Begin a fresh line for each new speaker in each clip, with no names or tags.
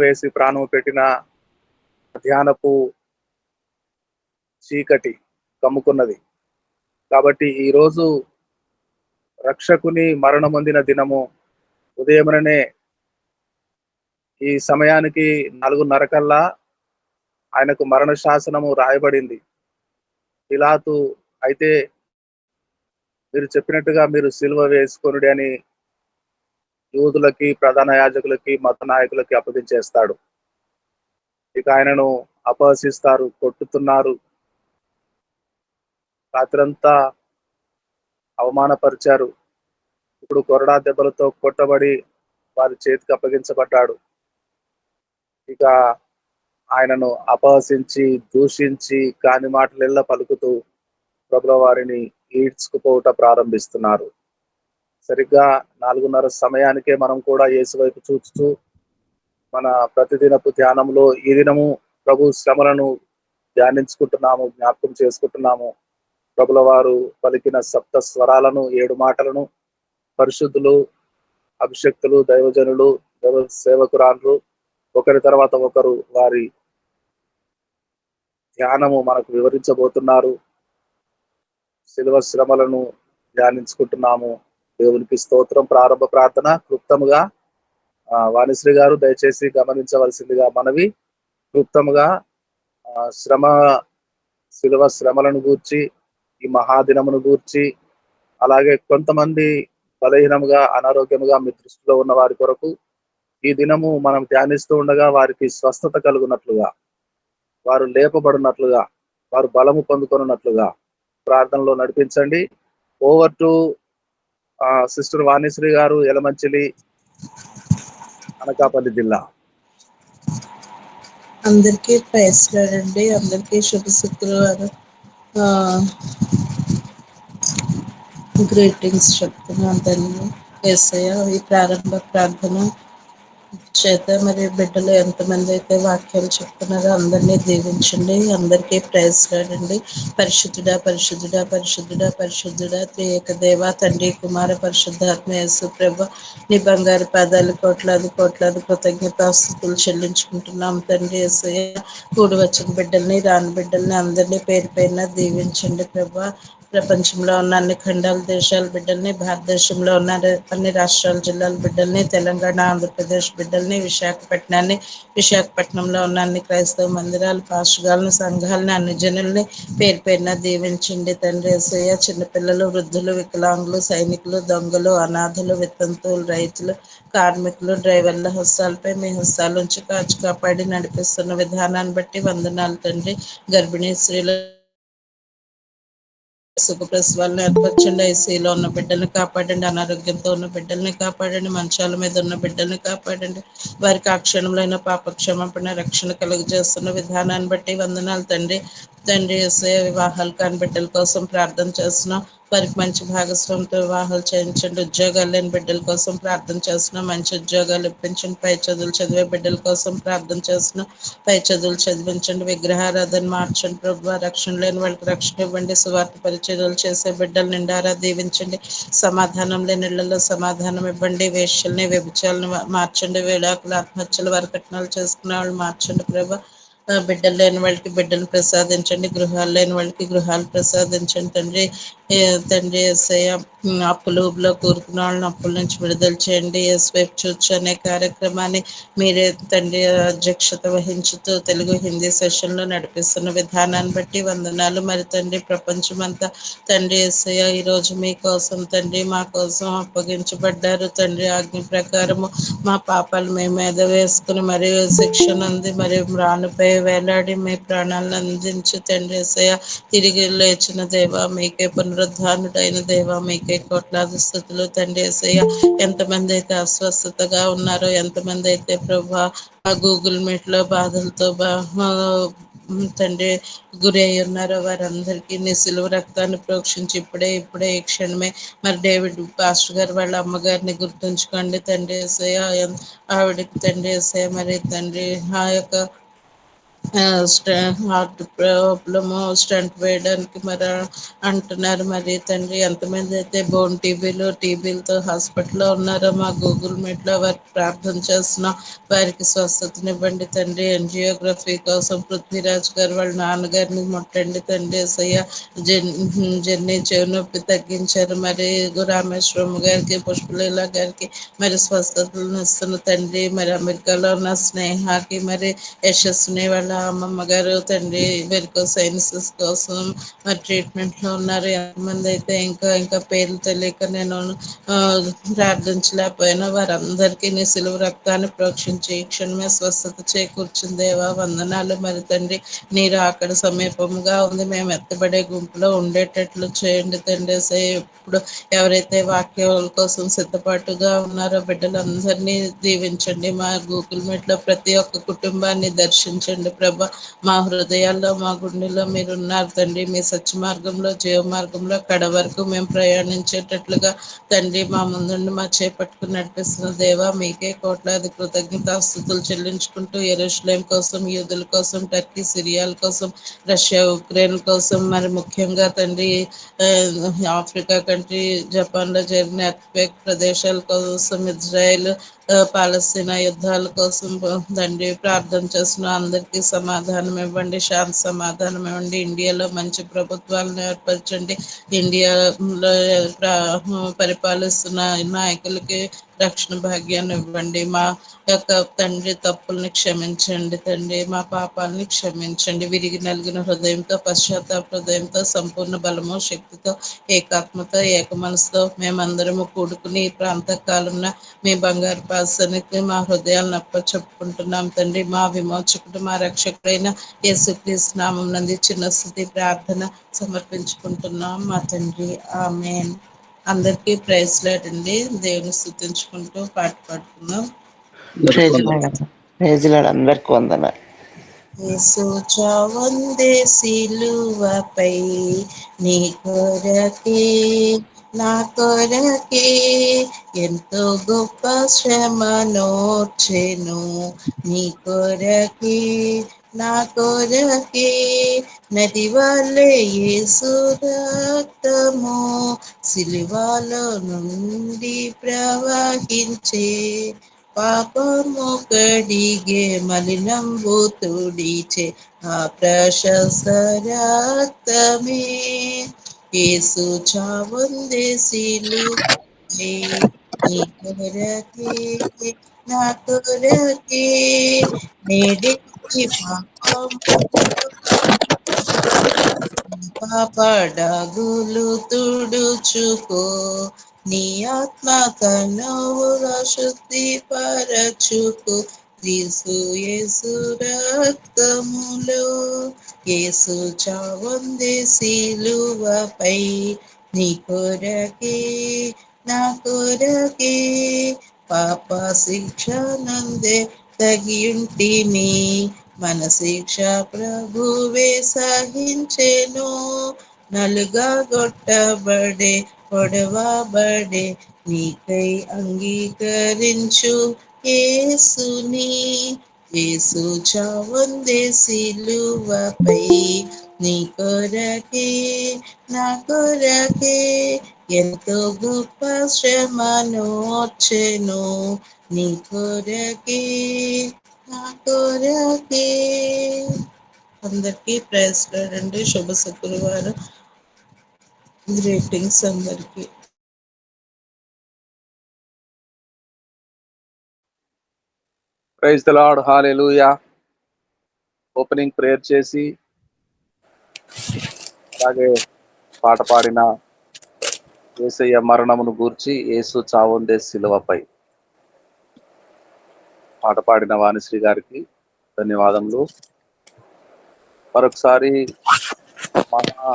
వేసి ప్రాణం పెట్టిన ధ్యానపు చీకటి కమ్ముకున్నది. కాబట్టి ఈరోజు రక్షకుని మరణమొందిన దినము. ఉదయముననే ఈ సమయానికి 4:30 కల్లా ఆయనకు మరణ శాసనము రాయబడింది. పిలాతు అయితే మీరు చెప్పినట్టుగా మీరు సిలువ వేసుకొనుడి అని యూదులకి, ప్రధాన యాజకులకి, మత నాయకులకి అప్పగించేస్తాడు. ఇక ఆయనను అపహసిస్తారు, కొట్టుతున్నారు. రాత్రంతా అవమానపరిచారు. ఇప్పుడు కొరడా దెబ్బలతో కొట్టబడి వారి చేతికి అప్పగించబడ్డాడు. ఇక ఆయనను అపహసించి, దూషించి, కాని మాటలెల్లా పలుకుతూ ప్రభుల వారిని ఈడ్చుకుపోవుట ప్రారంభిస్తున్నారు. సరిగ్గా 4:30 సమయానికే మనం కూడా యేసు వైపు చూస్తూ మన ప్రతిదినపు ధ్యానంలో ఈ దినము ప్రభు శ్రమలను ధ్యానించుకుంటున్నాము, జ్ఞాపకం చేసుకుంటున్నాము. ప్రభుల వారు పలికిన సప్త స్వరాలను, 7 మాటలను పరిశుద్ధులు, అభిషక్తులు, దైవజనులు, దైవ సేవకురాండ్రు ఒకరి తర్వాత ఒకరు వారి ధ్యానము మనకు వివరించబోతున్నారు. శిలువ శ్రమలను ధ్యానించుకుంటున్నాము. దేవునికి స్తోత్రం. ప్రారంభ ప్రార్థన క్లుప్తముగా వాణిశ్రీ గారు దయచేసి గమనించవలసిందిగా మనవి. క్లుప్తముగా శ్రమ, శిలువ శ్రమలను గూర్చి, ఈ మహాదినమును గూర్చి, అలాగే కొంతమంది బలహీనముగా, అనారోగ్యముగా మీ దృష్టిలో ఉన్న వారి కొరకు ఈ దినము మనం ధ్యానిస్తూ ఉండగా వారికి స్వస్థత కలుగునట్లుగా, వారు లేపబడినట్లుగా, వారు బలము పొందుకొనున్నట్లుగా ప్రార్థనలో నడిపించండి. ఓవర్ టు సిస్టర్ వాణిశ్రీ గారు, యలమంచిలి, అనకాపల్లి జిల్లా.
అందరికీ ప్రైజ్ లార్డ్ అండి. అందరికీ శుభ శుక్రవారం గ్రీటింగ్స్ చెప్తున్నాను తండ్రి. యేసయ్య ఈ ప్రారంభ ప్రార్థన చేత మరి బిడ్డలు ఎంతమంది అయితే వాక్యాలు చెప్తున్నారో అందరినీ దీవించండి. అందరికీ ప్రైజ్ లార్డ్ అండి. పరిశుద్ధుడా పరిశుద్ధుడా పరిశుద్ధుడా పరిశుద్ధుడా త్రియేక దేవ తండ్రి కుమార పరిశుద్ధాత్మ యేసు ప్రభ నీ బంగారు పాదాలు కోట్లాది కోట్లాది కృతజ్ఞతాస్తుతులు చెల్లించుకుంటున్నాం తండ్రి. యేసయ్య కూడి వచ్చిన బిడ్డల్ని, రాని బిడ్డల్ని అందరినీ పేరు పేరున దీవించండి ప్రభా. ప్రపంచంలో ఉన్న అన్ని ఖండాల దేశాల బిడ్డల్ని, భారతదేశంలో ఉన్న అన్ని రాష్ట్రాల జిల్లాల బిడ్డల్ని, తెలంగాణ, ఆంధ్రప్రదేశ్ బిడ్డల్ని, విశాఖపట్నంలో ఉన్న అన్ని క్రైస్తవ మందిరాలు, పాస్టర్లను, సంఘాలని, అన్ని జనుల్ని పేరు పేరున దీవించండి తండ్రి. యేసయ్య చిన్నపిల్లలు, వృద్ధులు, వికలాంగులు, సైనికులు, దొంగలు, అనాథులు, వితంతువులు, రైతులు, కార్మికులు, డ్రైవర్ల హస్తాలపై మీ హస్తాల నుంచి కాచి కాపాడి నడిపిస్తున్న విధానాన్ని బట్టి వందనాలు తండ్రి. గర్భిణీ స్త్రీలు సుఖప్రసవాలను ఏర్పరచండి. ఐసీలో ఉన్న బిడ్డల్ని కాపాడండి. అనారోగ్యంతో ఉన్న బిడ్డల్ని కాపాడండి. మంచాల మీద ఉన్న బిడ్డల్ని కాపాడండి. వారికి ఆ క్షణంలో పాప క్షమాపణ, రక్షణ కలుగజేస్తున్న విధానాన్ని బట్టి వందనాలు తండ్రి. యేసయ్య వివాహాలు కాని బిడ్డల కోసం ప్రార్థన చేస్తున్నాం. వారికి మంచి భాగస్వామితో వివాహాలు చేయించండి. ఉద్యోగాలు లేని బిడ్డల కోసం ప్రార్థన చేస్తున్నాం. మంచి ఉద్యోగాలు ఇప్పించండి. పై చదువులు చదివే బిడ్డల కోసం ప్రార్థన చేస్తున్నాం. పై చదువులు చదివించండి. విగ్రహారాధన మార్చండి ప్రభు. రక్షణ లేని వాళ్ళకి రక్షణ ఇవ్వండి. సువార్త పరిచర్యలు చేసే బిడ్డలు నిండారా దీవించండి. సమాధానం లేని ఇళ్లలో సమాధానం ఇవ్వండి. వేశ్యల్ని, వ్యభిచారులను మార్చండి. వేడాకులు, ఆత్మహత్యలు, వరకట్నాలు చేసుకునే వాళ్ళు మార్చండి ప్రభు. బిడ్డలు లేని వాళ్ళకి బిడ్డలు ప్రసాదించండి. గృహాలు లేని వాళ్ళకి గృహాలు ప్రసాదించండి తండ్రి. తండ్రి యేసయ్య అప్పులు ఊబిలో కూరుకున్న వాళ్ళని అప్పుల నుంచి విడుదల చేయండి. యేసువైపు చూచు అనే కార్యక్రమాన్ని మీరే తండ్రి అధ్యక్షత వహించుతూ తెలుగు, హిందీ సెషన్లో నడిపిస్తున్న విధానాన్ని బట్టి వందనాలు. మరి తండ్రి ప్రపంచమంతా తండ్రి యేసయ్య ఈరోజు మీకోసం తండ్రి మా కోసం అప్పగించబడ్డారు తండ్రి. ఆజ్ఞ ప్రకారము మా పాపాలు మీ మీద వేసుకుని మరి శిక్షణ ఉంది, మరి రానుపై వేలాడి మీ ప్రాణాలను అందించి తండ్రి యేసయ్య తిరిగి లేచిన దేవా మీకే, పునరుద్ధానుడైన దేవా మీకే కోట్లాది స్తుతులు తండ్రి యేసయ్య. ఎంతమంది అయితే అస్వస్థతగా ఉన్నారో, ఎంతమంది అయితే ప్రభా ఆ గూగుల్ మీట్ లో బాధలతో తండ్రి గురి అయి ఉన్నారో వారందరికీ నీ సిలువ రక్తాన్ని ప్రోక్షించి ఇప్పుడే ఈ క్షణమే మరి డేవిడ్ పాస్టర్ గారు వాళ్ళ అమ్మగారిని గుర్తుంచుకోండి తండ్రి యేసయ్య. ఆవిడకి తండ్రి యేసయ్య మరి తండ్రి ఆ యొక్క హార్ట్ ప్రాబ్లము స్టంట్ వేయడానికి మరి అంటున్నారు. మరి తండ్రి ఎంతమంది అయితే బోన్ టీబీలతో హాస్పిటల్లో ఉన్నారో మా గూగుల్ మీట్లో వారికి ప్రార్థన చేస్తున్నాం. వారికి స్వస్థతనివ్వండి తండ్రి. ఎంజియోగ్రఫీ కోసం పృథ్వీరాజ్ గారు వాళ్ళ నాన్నగారిని ముట్టండి తండ్రి. ఏసయ్య జర్నీ చెవి నొప్పి తగ్గించారు. మరి రామేశ్వరం గారికి, పుష్పలీల గారికి మరి స్వస్థతలను ఇస్తున్న తండ్రి. మరి అమెరికాలో ఉన్న స్నేహాకి మరి యశస్సుని వాళ్ళ అమ్మమ్మ గారు తండ్రి వెరికోసైనసిస్ కోసం మరి ట్రీట్మెంట్లో ఉన్నారు. ఎంతమంది అయితే ఇంకా ఇంకా పేర్లు తెలియక నేను ఆ, ప్రార్థించలేకపోయినా వారందరికీ నీ సిలువ రక్తాన్ని ప్రోక్షించి ఈ క్షణమే స్వస్థత చేకూర్చుంది దేవా. వందనాలు మరి తండ్రి. నీరు అక్కడ సమీపంగా ఉంది. మేము ఎత్తబడే గుంపులో ఉండేటట్లు చేయండి తండ్రి. ఇప్పుడు ఎవరైతే వాక్యాల కోసం సిద్ధపాటుగా ఉన్నారో బిడ్డలందరినీ దీవించండి. మా గూగుల్ మీట్లో ప్రతి ఒక్క కుటుంబాన్ని దర్శించండి ప్రభ. మా హృదయాల్లో మా గుండెల్లో మీరు ఉన్నారు తండ్రి. మీ సత్య మార్గంలో జీవ మార్గంలో కడ వరకు మేము ప్రయాణించేటట్లుగా తండ్రి మా ముందుండి మా చేపట్టుకుని నడిపిస్తున్న దేవా మీకే కోట్లాది కృతజ్ఞతాస్తుతులు చెల్లించుకుంటూ యెరూషలేం కోసం, యూదుల కోసం, టర్కీ సిరియాల కోసం, రష్యా ఉక్రెయిన్ కోసం, మరి ముఖ్యంగా తండ్రి ఆ, ఆఫ్రికా కంట్రీ జపాన్లో జరిగిన ఎర్త్క్వేక్ ప్రదేశాల కోసం, ఇజ్రాయెల్ పాలస్తీనా యుద్ధాల కోసం తండ్రి ప్రార్థన చేస్తున్న అందరికీ సమాధానం ఇవ్వండి, శాంతి సమాధానం ఇవ్వండి. ఇండియాలో మంచి ప్రభుత్వాలను ఏర్పరచండి. ఇండియాలో పరిపాలిస్తున్న నాయకులకి రక్షణ భాగ్యాన్ని ఇవ్వండి. మా యొక్క తండ్రి తప్పుల్ని క్షమించండి తండ్రి. మా పాపాలని క్షమించండి. విరిగి నలిగిన హృదయంతో, పశ్చాత్తాప హృదయంతో, సంపూర్ణ బలము శక్తితో, ఏకాత్మతో, ఏక మనసుతో మేమందరము కూడుకుని ఈ ప్రాంత కాలంలో మీ బంగారు పాసానికి మా హృదయాలను చెప్పుకుంటున్నాం తండ్రి. మా విమోచకుడు మా రక్షకుడైన యేసుక్రీస్తు నామం నంది చిన్న స్థుతి ప్రార్థన సమర్పించుకుంటున్నాం మా తండ్రి. ఆమేన్. అందరికీ ప్రైజ్ లార్డ్ అండి. దేవుని స్తుతించుకుంటూ పాట పాడుకుందాం.
అందరికీ
ప్రైజ్
వందనాలు.
లార్డ్. Praise lord. అందరికి వందనాలు.
యేసు చావందే సిలువపై నీ కొరకే నా కొరకే ఎంతో గొప్ప శ్రమనోర్చెను నీ కొరకే నా కొరకే నది వలె యేసు రక్తము సిలువలో నుండి ప్రవహించే పాపము కడిగే మలినంబు తుడిచే ఆ ప్రశస్త రక్తమే యేసు చావుందే సిలువపై నీ కొరకే నా కొరకే నేడే పాపము పాపడగులు తుడుచుకో నీ ఆత్మ తనువుగా శుద్ధి పరచుకో క్రీస్తు యేసు రక్తములో యేసు చావుంది సిలువపై నీ కొరకే నా కొరకే పాప శిక్ష నందే తగియుంటిని మన శిక్ష ప్రభువే సహించెను నలుగా కొట్టబడే పొడవబడే నీకై అంగీకరించు యేసుని యేసు చావుందే సిలువపై నీ కొరకే నా కొరకే ఎంతో గొప్ప శ్రమనోర్చెను నీ కొరకే నా కొరకే. అందరికీ ప్రైజ్ లార్డ్ అండి. శుభ శుక్రవారం. గ్రీటింగ్స్ అందరికీ.
Praise the lord. Hallelujah. Opening prayer చేసి అలాగే పాట పాడిన యేసయ్య మరణమును గూర్చి, యేసు చావుందే సిలువపై పాట పాడిన వాణిశ్రీ గారికి ధన్యవాదములు. మరొకసారి మహా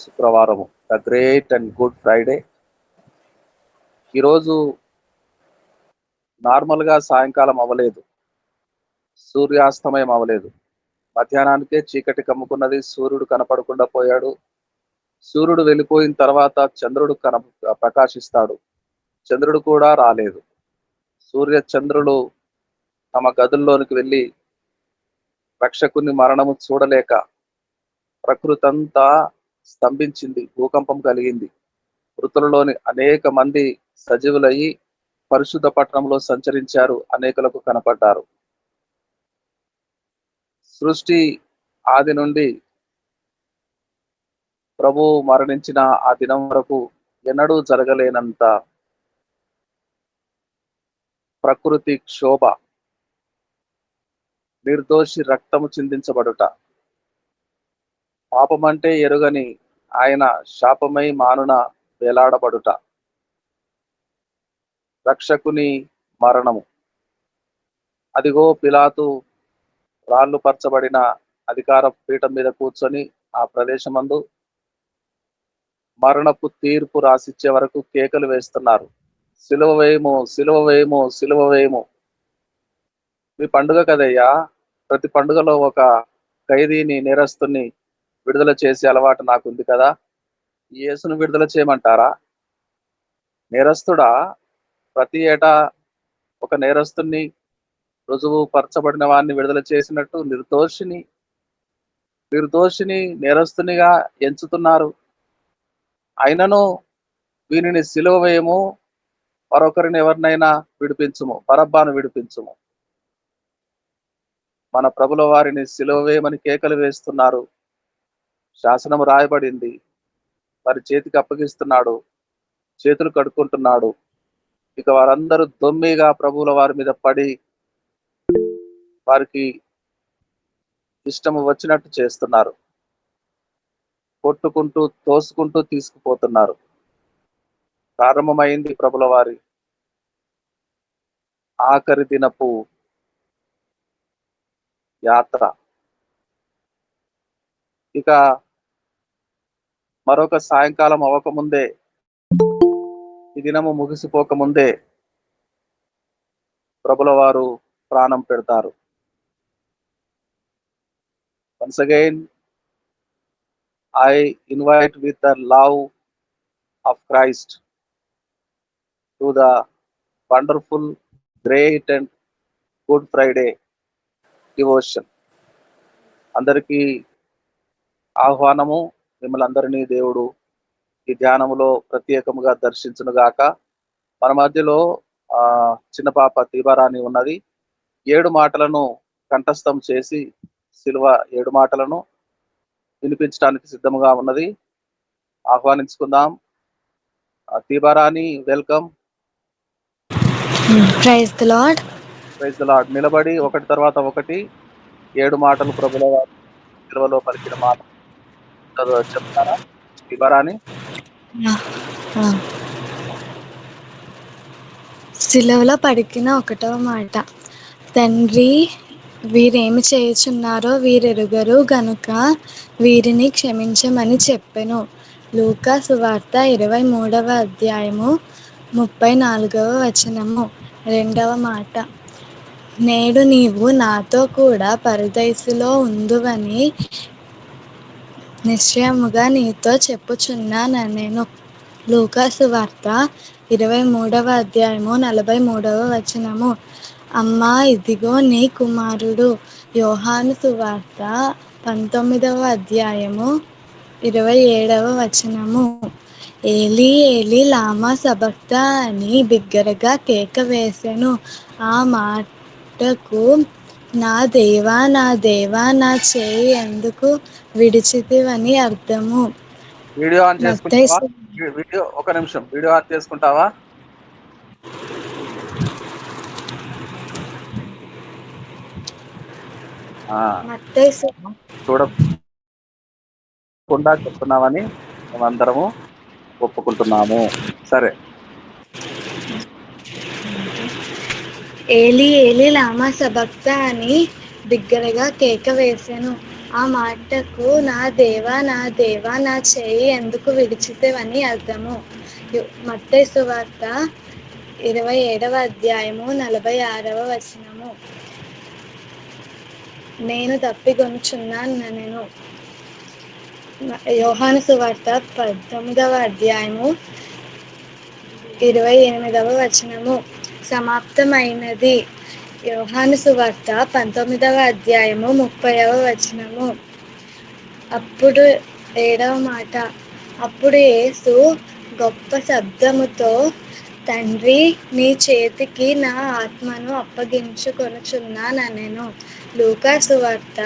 శుక్రవారము, the great and good Friday. ఈరోజు నార్మల్ గా సాయంకాలం అవ్వలేదు, సూర్యాస్తమయం అవ్వలేదు, మధ్యాహ్నానికే చీకటి కమ్ముకున్నది, సూర్యుడు కనపడకుండా పోయాడు. సూర్యుడు వెళ్ళిపోయిన తర్వాత చంద్రుడు ప్రకాశిస్తాడు. చంద్రుడు కూడా రాలేదు. సూర్య చంద్రులు తమ గదుల్లోనికి వెళ్ళి రక్షకుని మరణము చూడలేక ప్రకృతంతా స్తంభించింది, భూకంపం కలిగింది. మృతులలోని అనేక మంది సజీవులయ్యి పరిశుద్ధ పట్టణంలో సంచరించారు, అనేకులకు కనపడ్డారు. సృష్టి ఆది నుండి ప్రభువు మరణించిన ఆ దినం వరకు ఎన్నడూ జరగలేనంత ప్రకృతి క్షోభ, నిర్దోషి రక్తము చిందించబడుట, పాపమంటే ఎరుగని ఆయన శాపమై మానున వేలాడబడుట, రక్షకుని మరణము. అదిగో పిలాతు రాళ్ళు పరచబడిన అధికార పీఠం మీద కూర్చొని ఆ ప్రదేశమందు మరణపు తీర్పు రాసిచ్చే వరకు కేకలు వేస్తున్నారు. సిలువ వేయము, సిలువ వేయము, సిలువ వేయము. మీ పండుగ కదయ్యా, ప్రతి పండుగలో ఒక ఖైదీని, నేరస్తుని విడుదల చేసే అలవాటు నాకుంది కదా, ఈ యేసును విడుదల చేయమంటారా? నేరస్తుడా? ప్రతి ఏటా ఒక నేరస్తుని, రుజువు పరచబడిన వాడిని విడుదల చేసినట్టు నిర్దోషిని నేరస్తునిగా ఎంచుతున్నారు. అయినను వీనిని సిలువ వేయము, మరొకరిని ఎవరినైనా విడిపించుము, బరబ్బాను విడిపించుము. మన ప్రభుల వారిని సిలువ వేయమని కేకలు వేస్తున్నారు. శాసనం రాయబడింది, వారి చేతికి అప్పగిస్తున్నాడు, చేతులు కడుక్కుంటున్నాడు. ఇక వారందరూ దొమ్మిగా ప్రభువుల వారి మీద పడి వారికి ఇష్టము వచ్చినట్టు చేస్తున్నారు, కొట్టుకుంటూ తోసుకుంటూ తీసుకుపోతున్నారు. ప్రారంభమైంది ప్రభుల వారి ఆఖరి దినపు యాత్ర. ఇక మరొక సాయంకాలం అవ్వకముందే, ఈ దినము ముగిసిపోకముందే ప్రభుల వారు ప్రాణం పెడతారు. Once again I invite with the love of Christ to the wonderful, great and good Friday devotion. అందరికీ ఆహ్వానము. మిమ్మల్ని అందరినీ దేవుడు ఈ ధ్యానములో ప్రత్యేకముగా దర్శించును గాక. మన మధ్యలో చిన్న పాప దీపారాణి ఉన్నది. 7 మాటలను కంఠస్థం చేసి సిలువ 7 మాటలను వినిపించడానికి సిద్ధముగా ఉన్నది. ఆహ్వానించుకుందాం. Deeparani, welcome.
Praise the Lord.
Praise the Lord. నిలబడి ఒకటి తర్వాత ఒకటి 7 మాటలు ప్రభుల వారు సిలువలో పలికిన మాట చెప్తారా దీపారాణి?
సిలువలో పలికిన 1వ మాట, తండ్రి, వీరేమి చేయుచున్నారో వీరెరుగరు గనుక వీరిని క్షమించమని చెప్పెను. లూకా సువార్త 23వ అధ్యాయము 34వ వచనము. 2వ మాట, నేడు నీవు నాతో కూడా పరదైసులో ఉందువని నిశ్చయముగా నీతో చెప్పుచున్నానెను. లూకా సువార్త 23వ అధ్యాయము 43వ వచనము. అమ్మా, ఇదిగో నీ కుమారుడు. యోహాను సువార్త 19వ అధ్యాయము 27వ వచనము. ఏలీ ఏలీ లామా సబక్తా అని బిగ్గరగా కేక వేసెను. ఆ మాటకు, నా దేవా, నా దేవా, నా చేయి ఎందుకు విడిచితివని అర్థము.
వీడియో ఆన్ చేసుకుంటావా? వీడియో ఒక నిమిషం, వీడియో ఆన్ చేసుకుంటావా? చూడకుండా చెప్తున్నామని మేమందరము ఒప్పుకుంటున్నాము. సరే.
ఏలీ ఏలీ లామా సబక్తా అని బిగ్గరగా కేక వేసెను. ఆ మాటకు, నా దేవా, నా దేవా, నా చేయి ఎందుకు విడిచితివని అర్థము. మత్తయి సువార్త 27వ అధ్యాయము 46వ వచనము. నేను దప్పిగొనుచున్నానెను. యోహాను సువార్త 19వ అధ్యాయము 28వ వచనము. సమాప్తమైనది. యోహాను సువార్త 19వ అధ్యాయము 30వ వచనము. అప్పుడు 7వ మాట, అప్పుడు యేసు గొప్ప శబ్దముతో, తండ్రి, నీ చేతికి నా ఆత్మను అప్పగించుకొనుచున్నానెను. లూకా సువార్త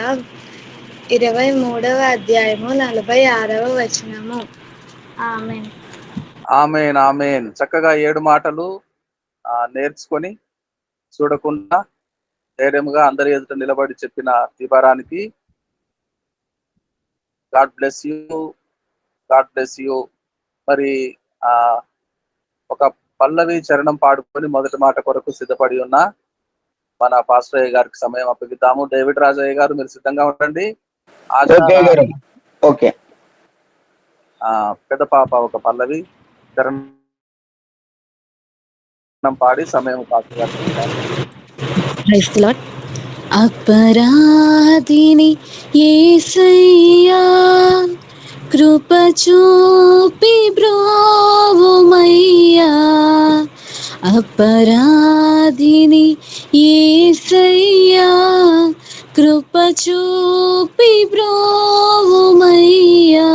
23వ అధ్యాయము 46వ వచనము. ఆమేన్.
ఆమేన్, ఆమేన్. చక్కగా 7 మాటలు నేర్చుకొని చూడకుండా ధైర్యంగా అందరి ఎదుట నిలబడి చెప్పిన దీపారానికి God bless you, God bless you. మరి ఒక పల్లవి చరణం పాడుకొని మొదటి మాట కొరకు సిద్ధపడి ఉన్న మన పాస్టర్ గారికి సమయం అప్పగిద్దాము. డేవిడ్ రాజయ్య గారు మీరు సిద్ధంగా ఉండండి.
ఓకే.
పెద్ద పాప ఒక పల్లవి చరణం పాడి సమయం పాస్టర్ గారికి ఇద్దాము.
Praise the Lord. అపరాధిని యేసయ్యా, కృప చూపి బ్రోవుమయ్యా. అపరాధిని యేసయ్యా, కృప చూపి బ్రోవుమయ్యా.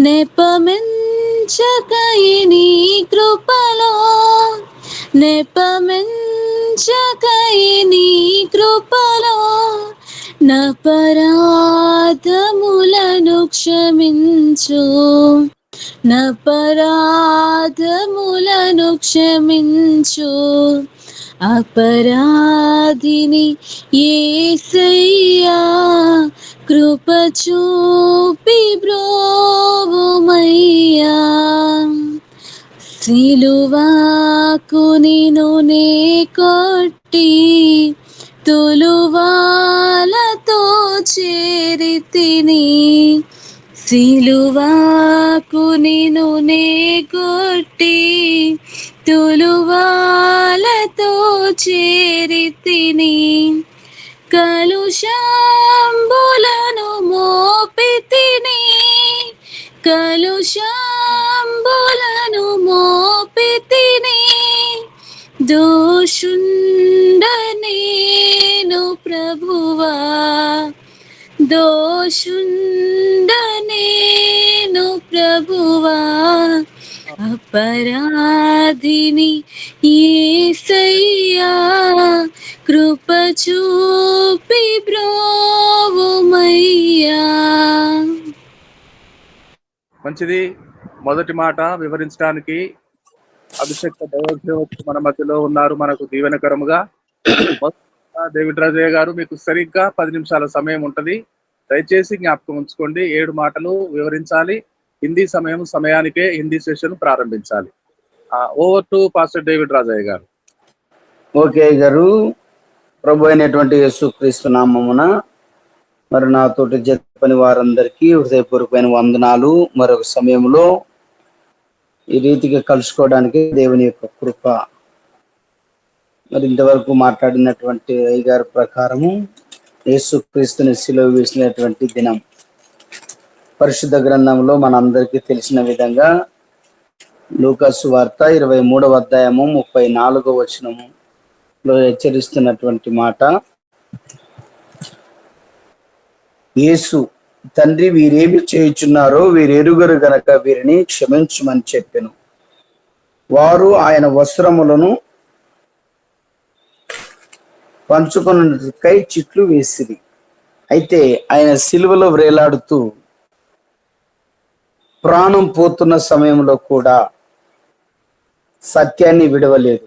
నెపమెంచకై నీ కృపలో, నెపమెంచకై నీ కృపలో, నపరాధములను క్షమించు, నపరాధములను క్షమించు. అపరాధిని యేసయ్యా, కృప చూపి బ్రోవుమయ్యా. సిలువాకు నిన్ను నే కొట్టి, తులువాలతో చేరితిని. సిలువాకు నిన్ను నే కొట్టి, తులువాలతో చేరితిని. కలుషంబులను మోపితిని, కలుషంబులను మోపితిని. దోషుండనేను ప్రభువా, దోషుండనేను ప్రభువా. అపరాధిని యేసయ్యా, కృప చూపి బ్రోవుమయ్యా.
మంచిది. మొదటి మాట వివరించడానికి అభిషేక దైవజనులు మన మధ్యలో ఉన్నారు, మనకు దీవెనకరముగా. డేవిడ్ రాజయ్య గారు, మీకు సరిగ్గా 10 నిమిషాల సమయం ఉంటది. దయచేసి జ్ఞాపకం ఉంచుకోండి, 7 మాటలు వివరించాలి. హిందీ సమయానికే హిందీ సెషన్ ప్రారంభించాలి. Over to pastor David Rajaiah garu.
Okay గారు. ప్రభు అయినటువంటి యేసుక్రీస్తు నామమున మరి నాతోటి జత పని వారందరికీ హృదయపూర్వకమైన వందనాలు. మరొక సమయంలో ఈ రీతిగా కలుసుకోవడానికి దేవుని యొక్క కృప. మరి ఇంతవరకు మాట్లాడినటువంటి అయ్యగారి ప్రకారము యేసుక్రీస్తుని సిలువ వేసినటువంటి దినం పరిశుద్ధ గ్రంథంలో మనందరికీ తెలిసిన విధంగా లూకా సువార్త 23వ అధ్యాయము 34వ వచనములో హెచ్చరిస్తున్నటువంటి మాట, యేసు, తండ్రి, వీరేమి చేయుచున్నారో వీరెరుగరు గనక వీరిని క్షమించుమని చెప్పెను. వారు ఆయన వస్త్రములను పంచుకొనుటకై చిట్లు వేసిరి. అయితే ఆయన సిలువలో వ్రేలాడుతూ ప్రాణం పోతున్న సమయంలో కూడా సత్యాన్ని విడవలేదు.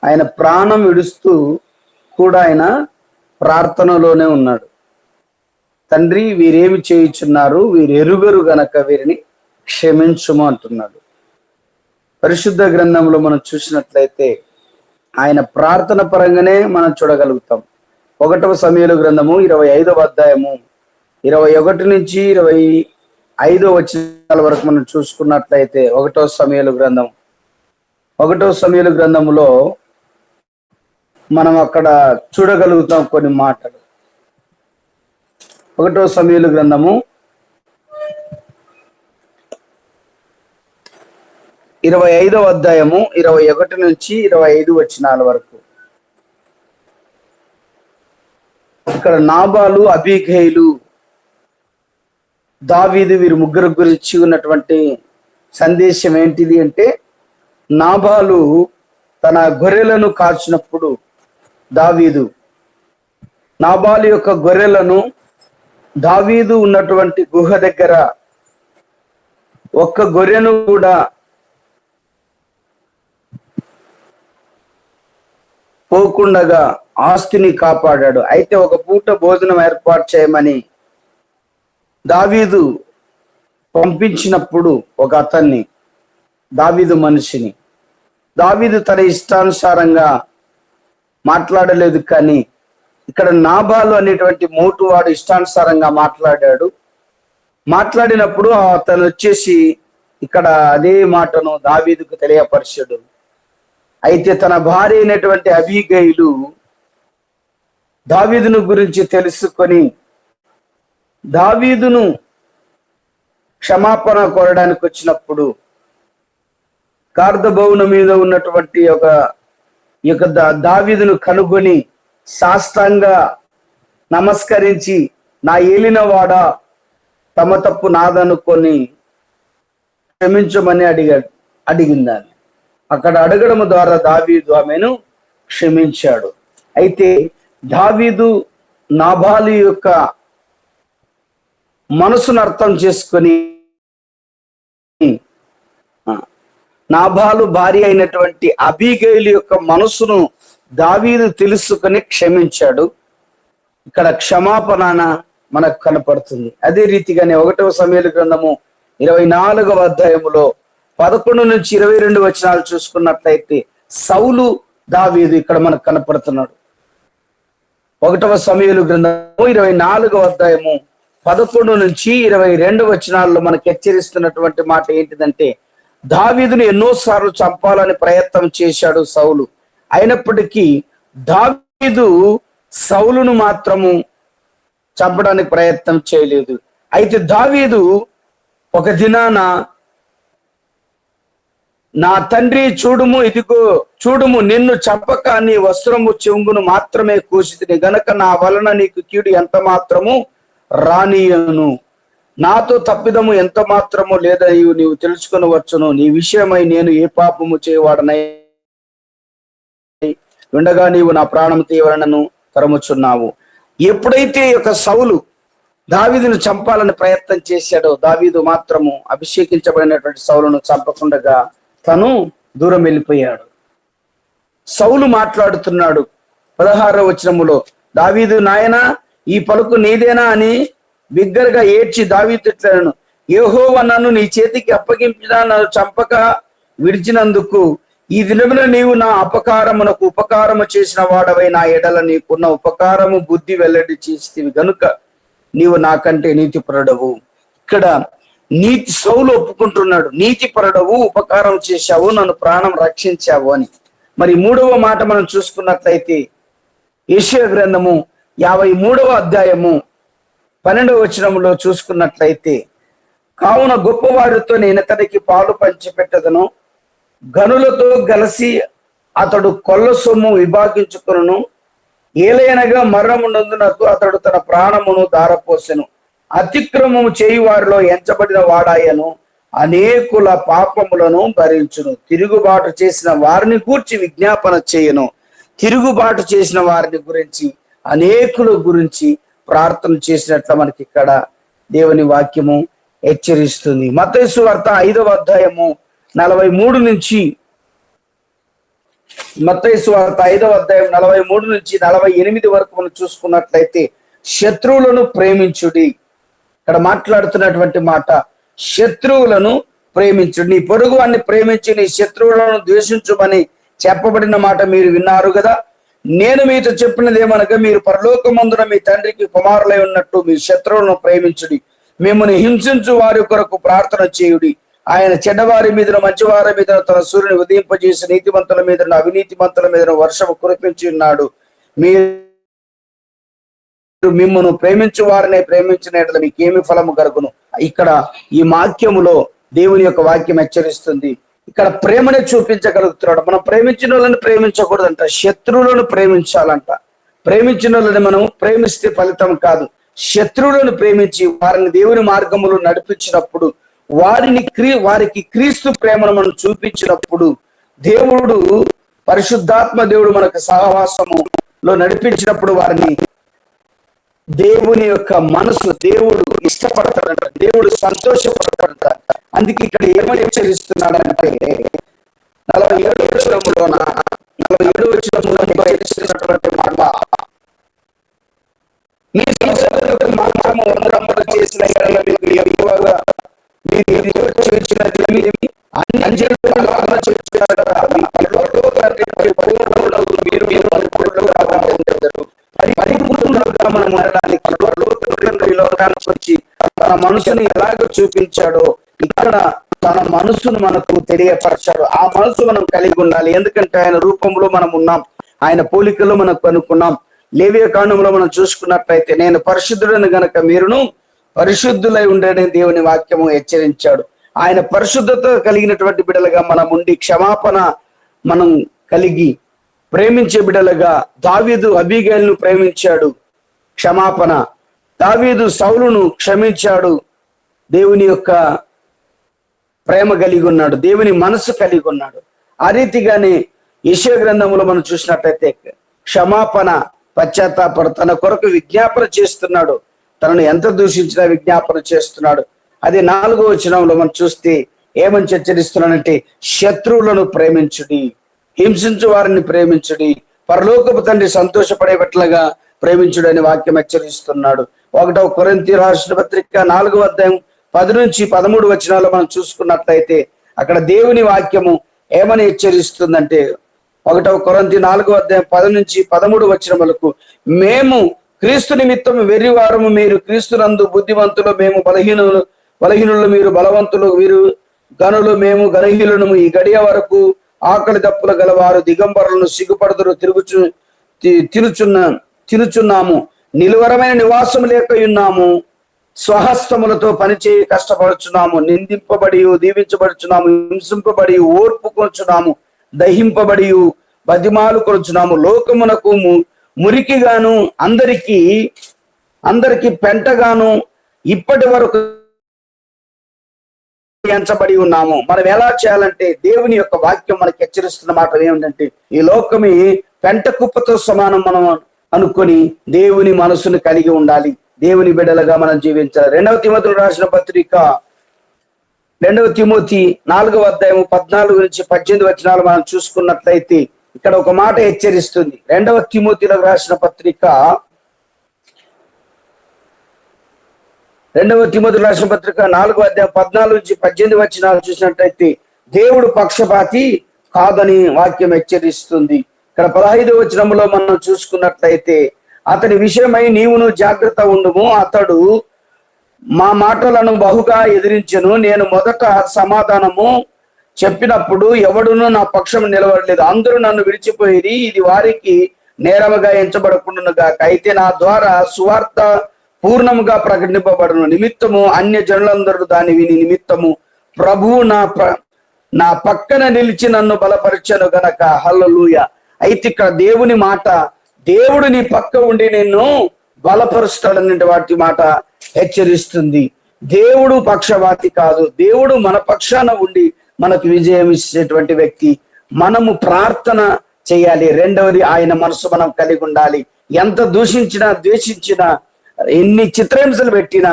ఆయన ప్రాణం విడుస్తూ కూడా ఆయన ప్రార్థనలోనే ఉన్నాడు. తండ్రి, వీరేమి చేయుచున్నారు వీరెరుగరు గనక వీరిని క్షమించుము అంటున్నాడు. పరిశుద్ధ గ్రంథంలో మనం చూసినట్లయితే ఆయన ప్రార్థన పరంగానే మనం చూడగలుగుతాం. 1వ సమూయేలు గ్రంథము 25వ అధ్యాయము 21 నుంచి 25వ వచనాల వరకు మనం చూసుకున్నట్లయితే 1వ సమూయేలు గ్రంథములో మనం అక్కడ చూడగలుగుతాం కొన్ని మాటలు. 1వ సమూయేలు గ్రంథము 25వ అధ్యాయము 21 నుంచి 25 వచనాల వరకు. ఇక్కడ నాబాలు, అబీగైలు, దావీదు వీరు ముగ్గురు గురించి ఉన్నటువంటి సందేశం ఏంటిది అంటే, నాబాలు తన గొర్రెలను కాల్చినప్పుడు నాబాలు యొక్క గొర్రెలను దావీదు ఉన్నటువంటి గుహ దగ్గర ఒక్క గొర్రెను కూడా పోకుండగా ఆస్తిని కాపాడాడు. అయితే ఒక పూట భోజనం ఏర్పాటు చేయమని దావీదు పంపించినప్పుడు ఒక అతన్ని, దావీదు మనిషిని, దావీదు తన ఇష్టానుసారంగా మాట్లాడలేదు. కానీ ఇక్కడ నాబాలు అనేటువంటి మోటువాడు ఇష్టానుసారంగా మాట్లాడినప్పుడు అతను వచ్చేసి ఇక్కడ అదే మాటను దావీదుకు తెలియపరిచాడు. అయితే తన భార్య అయినటువంటి అబీగైలు దావీదును గురించి తెలుసుకొని దావీదును క్షమాపణ కోరడానికి వచ్చినప్పుడు కార్దభవనం మీద ఉన్నటువంటి దావీదును కనుగొని సాష్టాంగా నమస్కరించి, నా ఏలినవాడా, తమ తప్పు నాదనుకొని క్షమించమని అడిగిందాన్ని. అక్కడ అడగడం ద్వారా దావీదు ఆమెను క్షమించాడు. అయితే దావీదు నాబాలు యొక్క మనసును అర్థం చేసుకొని నాబాలు భార్య అయినటువంటి అబీగైలు యొక్క మనసును దావీదు తెలుసుకొని క్షమించాడు. ఇక్కడ క్షమాపణ మనకు కనపడుతుంది. అదే రీతిగానే 1వ సమూయేలు గ్రంథము 24వ అధ్యాయములో 11 నుంచి 22 వచనాలు చూసుకున్నట్లయితే సౌలు దావీదు ఇక్కడ మనకు కనపడుతున్నాడు. 1వ సమూయేలు గ్రంథము 24వ అధ్యాయము 11 నుంచి 22 వచనాల్లో మనకు హెచ్చరిస్తున్నటువంటి మాట ఏంటిదంటే, దావీదును ఎన్నోసార్లు చంపాలని ప్రయత్నం చేశాడు సౌలు. అయినప్పటికీ దావీదు సౌలును మాత్రము చంపడానికి ప్రయత్నం చేయలేదు. అయితే దావీదు ఒక దినాన, నా తండ్రి చూడుము, ఇదిగో చూడుము, నిన్ను చంపక నీ వస్త్రము చెంగును మాత్రమే కోసితిని గనక నా వలన నీకు కీడు ఎంత మాత్రము రానియను, నాతో తప్పిదము ఎంత మాత్రము లేదయు నీవు తెలుసుకొనవచ్చును. నీ విషయమై నేను ఏ పాపము చేయవాడనై ఉండగా నీవు నా ప్రాణము తీయవలనను తరముచున్నావు. ఎప్పుడైతే ఒక సౌలు దావీదును చంపాలని ప్రయత్నం చేశాడో, దావీదు మాత్రము అభిషేకించబడినటువంటి సౌలును చంపకుండా తను దూరం వెళ్ళిపోయాడు. సౌలు మాట్లాడుతున్నాడు 16వ వచనములో, దావీదు, నాయనా ఈ పలుకు నీదేనా అని బిగ్గరగా ఏడ్చి దావీదు ఇట్లను, యెహోవా నన్ను నీ చేతికి అప్పగించిన, నన్ను చంపక విడిచినందుకు ఈ దినమున నీవు నా అపకారమునకు ఉపకారము చేసిన వాడవై నా ఎడల నీకున్న ఉపకారము బుద్ధి వెల్లడి చేస్తేవి గనుక నీవు నాకంటే నీతిపరుడవు. ఇక్కడ సౌలు ఒప్పుకుంటున్నాడు, నీతిపరుడవు, ఉపకారం చేశావు, నన్ను ప్రాణం రక్షించావు అని. మరి 3వ మాట మనం చూసుకున్నట్లయితే యెషయా గ్రంథము 53వ అధ్యాయము 12వ వచనములో చూసుకున్నట్లయితే, కావున గొప్పవారితో నేను అతనికి పాలు పంచిపెట్టదను, గనులతో కలిసి అతడు కొల్ల సొమ్ము విభాగించుకును, ఏలైనగా మరణమునందునకు అతడు తన ప్రాణమును దారపోసెను, అతిక్రమము చేయి వారిలో ఎంచబడిన వాడాయను, అనేకుల పాపములను భరించును, తిరుగుబాటు చేసిన వారిని గూర్చి విజ్ఞాపన చేయను, తిరుగుబాటు చేసిన వారిని గురించి అనేకుల గురించి ప్రార్థన చేసినట్లు మనకి ఇక్కడ దేవుని వాక్యము హెచ్చరిస్తుంది. మత్తయి సువార్త 5వ అధ్యాయము 43 నుంచి, మత్తయి సువార్త 5వ అధ్యాయం 43 నుంచి 48 వరకు మనం చూసుకున్నట్లయితే, శత్రువులను ప్రేమించుడి. ఇక్కడ మాట్లాడుతున్నటువంటి మాట, శత్రువులను ప్రేమించుడి. నీ పొరుగు వారిని ప్రేమించి నీ శత్రువులను ద్వేషించుమని చెప్పబడిన మాట మీరు విన్నారు కదా. నేను మీతో చెప్పినది ఏమనగా, మీరు పరలోకమందున మీ తండ్రికి కుమారులై ఉన్నట్టు మీ శత్రువులను ప్రేమించుడి, మిమ్మల్ని హింసించు వారి కొరకు ప్రార్థన చేయుడి. ఆయన చెడ్డవారి మీదను మంచివారి మీద తన సూర్యుని ఉదయింపజేసి నీతిమంతుల మీద అవినీతిమంతుల మీద వర్షము కురిపించి ఉన్నాడు. మీరు మిమ్మల్ని ప్రేమించు వారినే ప్రేమించిన ఎడల మీకేమి ఫలము కలుగును. ఇక్కడ ఈ వాక్యములో దేవుని యొక్క వాక్యం హెచ్చరిస్తుంది. ఇక్కడ ప్రేమనే చూపించగలుగుతున్నాడు. మనం ప్రేమించిన వాళ్ళని ప్రేమించకూడదంట, శత్రువులను ప్రేమించాలంట. ప్రేమించిన వాళ్ళని మనం ప్రేమిస్తే ఫలితం కాదు. శత్రువులను ప్రేమించి వారిని దేవుని మార్గములో నడిపించినప్పుడు, వారికి క్రీస్తు ప్రేమను మనం చూపించినప్పుడు, దేవుడు పరిశుద్ధాత్మ దేవుడు మనకు సహవాసములో నడిపించినప్పుడు వారిని దేవుని యొక్క మనసు దేవుడు ఇష్టపడతాడంట, దేవుడు సంతోషపడతాడంట. అందుకే ఇక్కడ ఏమని హెచ్చరిస్తున్నాడంటే 47వ వచనములోన 47వ వచనములో హెచ్చరిస్తున్నటువంటి మాట, మీ సహోదరులకు మాత్రము వందనములు చేసిన ఎడల మీకు ఎక్కువగా మీరు చూచినది అన్ని జనులు అలాగ చేస్తున్నారట. పరలోక తండ్రి పరిపూర్ణులకు మీరు పరిపూర్ణులుగా ఉండెదరు. పరిపూర్ణులుగా మనం ఉండడానికి పరలోక తండ్రి ఈ లోకానికి వచ్చి తన మనసుని ఎలాగ చూపించాడో ఇక్కడ తన మనసును మనకు తెలియపరచాడు. ఆ మనసు మనం కలిగి ఉండాలి. ఎందుకంటే ఆయన రూపంలో మనం ఉన్నాం, ఆయన పోలికలో మనం కనుక్కున్నాం. లేవియ కాండంలో మనం చూసుకున్నట్లయితే నేను పరిశుద్ధుడని గనక మీరును పరిశుద్ధులై ఉండని దేవుని వాక్యము హెచ్చరించాడు. ఆయన పరిశుద్ధత కలిగినటువంటి బిడ్డలుగా మనం ఉండి క్షమాపణ మనం కలిగి ప్రేమించే బిడ్డలుగా, దావీదు అబీగైలును ప్రేమించాడు, క్షమాపణ. దావీదు సౌలును క్షమించాడు, దేవుని యొక్క ప్రేమ కలిగి ఉన్నాడు, దేవుని మనసు కలిగి ఉన్నాడు. ఆ రీతిగానే యెషయా గ్రంథంలో మనం చూసినట్లయితే క్షమాపణ, పశ్చాత్తాపడ తన కొరకు విజ్ఞాపన చేస్తున్నాడు. తనను ఎంత దూషించినా విజ్ఞాపన చేస్తున్నాడు. అది 4వ వచనంలో మనం చూస్తే ఏమని హెచ్చరిస్తున్నాడంటే, శత్రువులను ప్రేమించుడి, హింసించు వారిని ప్రేమించుడి, పరలోకపు తండ్రి సంతోషపడేటట్లుగా ప్రేమించుడు అని వాక్యం హెచ్చరిస్తున్నాడు. 1వ కొరింథీ రాసిన పత్రిక 4వ అధ్యాయం 10 నుంచి 13 వచనాలు మనం చూసుకున్నట్లయితే అక్కడ దేవుని వాక్యము ఏమని హెచ్చరిస్తుందంటే, 1వ కొరింథీ 4వ అధ్యాయం 10 నుంచి 13 వచనములకు, మేము క్రీస్తు నిమిత్తం వెర్రివారము, మీరు క్రీస్తునందు బుద్ధిమంతులు, మేము బలహీనులు మీరు బలవంతులు, వీరు గనులు మేము గణహీనులము. ఈ గడియ వరకు ఆకలి దప్పులు గలవారు దిగంబరులను సిగ్గుపడుతురు తినుచున్నాము, నిలువరమైన నివాసం లేక ఉన్నాము, స్వహస్తములతో పనిచేయి కష్టపడుచున్నాము, నిందింపబడి దీవించబడుచున్నాము, హింసింపబడి ఓర్పుకొనుచున్నాము, దహింపబడి బతిమాలు కొనుచున్నాము, లోకమునకు మురికిగాను అందరికి పెంటగాను ఇప్పటి వరకు ఎంచబడి ఉన్నాము. మనం ఎలా చేయాలంటే, దేవుని యొక్క వాక్యం మనకి హెచ్చరిస్తున్న మాట ఏమిటంటే, ఈ లోకమే పెంట కుప్పతో సమానం మనం అనుకొని దేవుని మనసును కలిగి ఉండాలి, దేవుని బిడ్డలుగా మనం జీవించాలి. 2వ తిమోతిలో రాసిన పత్రిక 2వ తిమోతి 4వ అధ్యాయం 14 నుంచి 18 వచనాలు మనం చూసుకున్నట్లయితే ఇక్కడ ఒక మాట హెచ్చరిస్తుంది. 2వ తిమోతిలో రాసిన పత్రిక 4వ అధ్యాయం 14 నుంచి 18 వచనాలు చూసినట్లయితే దేవుడు పక్షపాతి కాదని వాక్యం హెచ్చరిస్తుంది. ఇక్కడ 15వ వచనంలో మనం చూసుకున్నట్లయితే, అతని విషయమై నీవును జాగ్రత్త ఉండుము, అతడు మా మాటలను బహుగా ఎదిరించెను, నేను మొదట సమాధానము చెప్పినప్పుడు ఎవడును నా పక్షం నిలవడలేదు, అందరూ నన్ను విడిచిపోయి ఇది వారికి నేరముగా ఎంచబడకుండాను గాక. అయితే నా ద్వారా సువార్త పూర్ణముగా ప్రకటింపబడును నిమిత్తము అన్య జనులందరూ దాని విని నిమిత్తము ప్రభువు నా పక్కన నిలిచి నన్ను బలపరిచను గనక. హల్లెలూయా. అయితే ఇక్కడ దేవుని మాట, దేవుడు నీ పక్క ఉండి నిన్ను బలపరుస్తాడనే వాటి మాట హెచ్చరిస్తుంది. దేవుడు పక్షపాతి కాదు, దేవుడు మన పక్షాన ఉండి మనకు విజయం ఇచ్చేటువంటి వ్యక్తి. మనము ప్రార్థన చేయాలి. రెండవది, ఆయన మనసు మనం కలిగి ఉండాలి. ఎంత దూషించినా ద్వేషించినా ఎన్ని చిత్రహింసలు పెట్టినా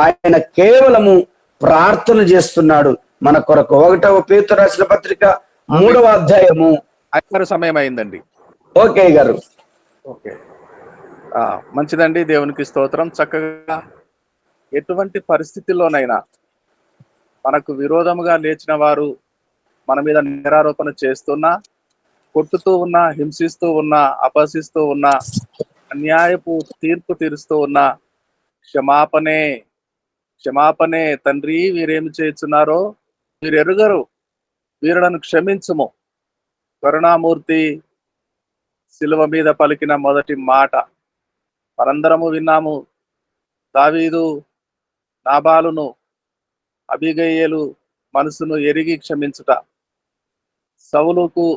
ఆయన కేవలము ప్రార్థన చేస్తున్నాడు మన కొరకు. 1వ పేతురు రాసిన పత్రిక 3వ అధ్యాయము.
సమయం అయిందండి.
ఓకే గారు.
ఓకే, మంచిదండి. దేవునికి స్తోత్రం. చక్కగా ఎటువంటి పరిస్థితుల్లోనైనా మనకు విరోధముగా లేచిన వారు మన మీద నేరారోపణ చేస్తున్నా, కొట్టుతూ ఉన్నా, హింసిస్తూ ఉన్నా, అపహసిస్తూ ఉన్నా, అన్యాయపు తీర్పు తీరుస్తూ ఉన్నా, క్షమాపణే తండ్రి, వీరేమి చేస్తున్నారో మీరు ఎరుగరు, వీరులను క్షమించుము. కరుణామూర్తి శిలువ మీద పలికిన మొదటి మాట మనందరము విన్నాము. దావీదు నాబాలును, అబీగయీలు మనసును ఎరిగి క్షమించుట, సౌలుకు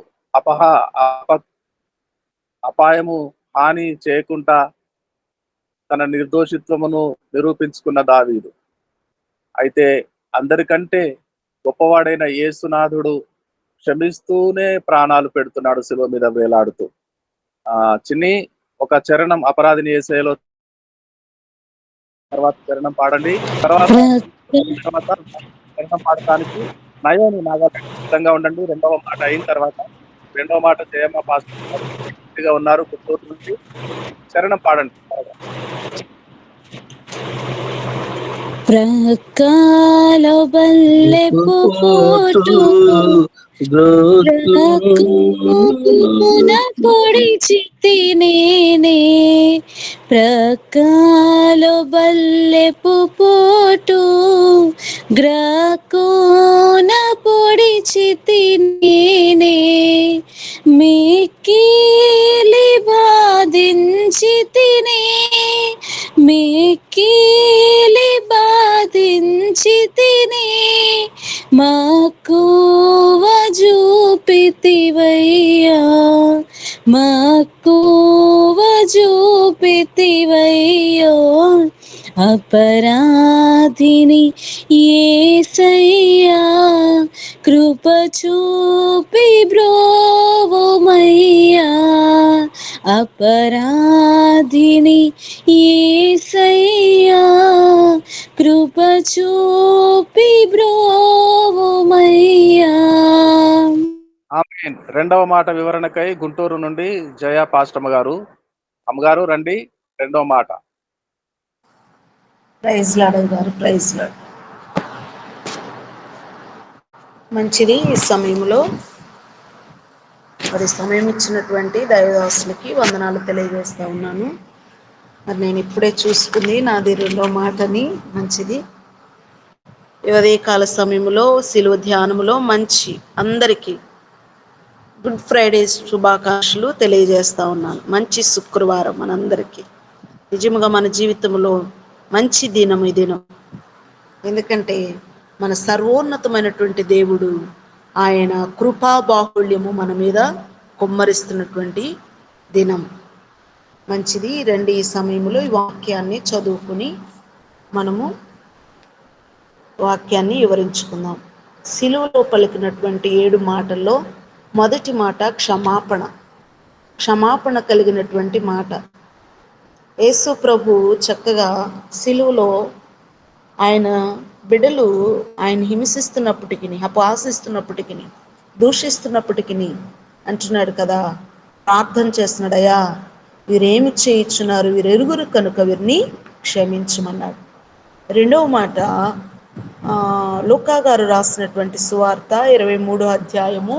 అపాయము హాని చేయకుండా తన నిర్దోషిత్వమును నిరూపించుకున్న దావీదు. అయితే అందరికంటే గొప్పవాడైన యేసునాథుడు క్షమిస్తూనే ప్రాణాలు పెడుతున్నాడు శిలువ మీద వేలాడుతూ. చిన్ని ఒక చరణం అపరాధిని యేసయ్యలో తర్వాత చరణం పాడండి. తర్వాత చరణం పాడటానికి నయోని నాగా సిద్ధంగా ఉండండి. రెండవ మాట అయిన తర్వాత రెండవ మాట జయమ్మ పాస్టర్ ఉన్నారు గుంటూరు నుంచి. చరణం పాడండి.
ప్రకాలో బల్లెపు పోటు పొడిచితి నేనే, ప్రకాలో బల్లెపు పోటు గ్రాకోన పొడిచితి నేనే, మిక్కిలి బాధించితినే, మిక్కిలి బాధించితినే, మక్కువ చూపితివయ్యా, మక్కువ చూపితివయ్యో, అపరాధిని యేసయ్యా, కృప చూపి బ్రోవుమయ్యా, అపరాధిని యేసయ్యా, కృప చూపి బ్రోవుమయ్యా.
ఆమేన్. రెండవ మాట వివరణకై గుంటూరు నుండి జయ పాస్టమ్మ గారు. అమ్మగారు రండి. రెండవ మాట.
ప్రైజ్ లాడ్ గారు, ప్రైజ్ లాడ్. మంచిది. ఈ సమయంలో మరి సమయం ఇచ్చినటువంటి దైవదాసులకి వందనాలు తెలియజేస్తా ఉన్నాను. మరి నేను ఇప్పుడే చూసుకుంది నాది రెండో మాటని. మంచిది. ఉదయకాల సమయంలో శిలువ ధ్యానములో మంచి అందరికీ గుడ్ ఫ్రైడే శుభాకాంక్షలు తెలియజేస్తా ఉన్నాను. మంచి శుక్రవారం మనందరికీ. నిజముగా మన జీవితంలో మంచి దినం ఈ దినం. ఎందుకంటే మన సర్వోన్నతమైనటువంటి దేవుడు ఆయన కృపా బాహుళ్యము మన మీద కుమ్మరిస్తున్నటువంటి దినం. మంచిది. రండి ఈ సమయంలో ఈ వాక్యాన్ని చదువుకుని మనము వాక్యాన్ని వివరించుకుందాం. సిలువలో పలికినటువంటి 7 మాటల్లో మొదటి మాట క్షమాపణ. క్షమాపణ కలిగినటువంటి మాట. యేసు ప్రభు చక్కగా సిలువలో ఆయన బిడ్డలు ఆయన హింసిస్తున్నప్పటికీ, అపహాసిస్తున్నప్పటికీ, దూషిస్తున్నప్పటికీ అంటున్నాడు కదా, ప్రార్థన చేస్తున్నాడు, అయ్యా వీరేమి చేయించున్నారు, వీరెరుగురు కనుక వీరిని క్షమించమన్నాడు. రెండవ మాట లూకా గారు రాసినటువంటి సువార్త 23వ అధ్యాయము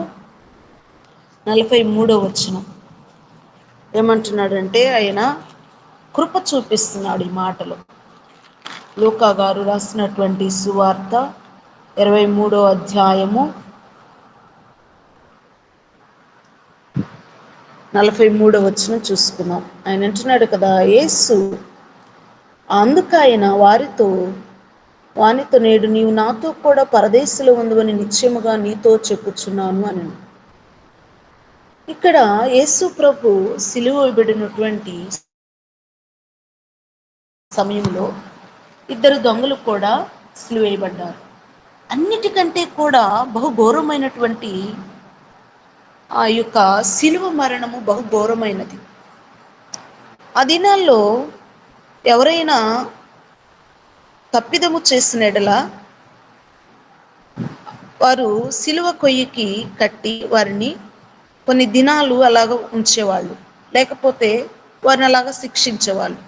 43వ వచనం ఏమంటున్నాడంటే ఆయన కృప చూపిస్తున్నాడు ఈ మాటలో. లూకా గారు రాసినటువంటి సువార్త 23వ అధ్యాయము 43వ వచనం చూసుకుందాం. ఆయన అంటున్నాడు కదా, యేసు అందుకు ఆయన వానితో నేడు నీవు నాతో కూడా పరదేశంలో ఉందని నిశ్చయముగా నీతో చెప్పుచున్నాను అని. ఇక్కడ యేసు ప్రభు సిలువ వేయబడినటువంటి సమయంలో 2 దొంగలు కూడా సిలువ వేయబడ్డారు. అన్నిటికంటే కూడా బహుఘోరమైనటువంటి ఆ యొక్క సిలువ మరణము బహుఘోరమైనది. ఆ దినాల్లో ఎవరైనా తప్పిదము చేసిన ఎడల వారు సిలువ కొయ్యకి కట్టి వారిని కొన్ని దినాలు అలాగ ఉంచేవాళ్ళు, లేకపోతే వారిని అలాగ శిక్షించేవాళ్ళు.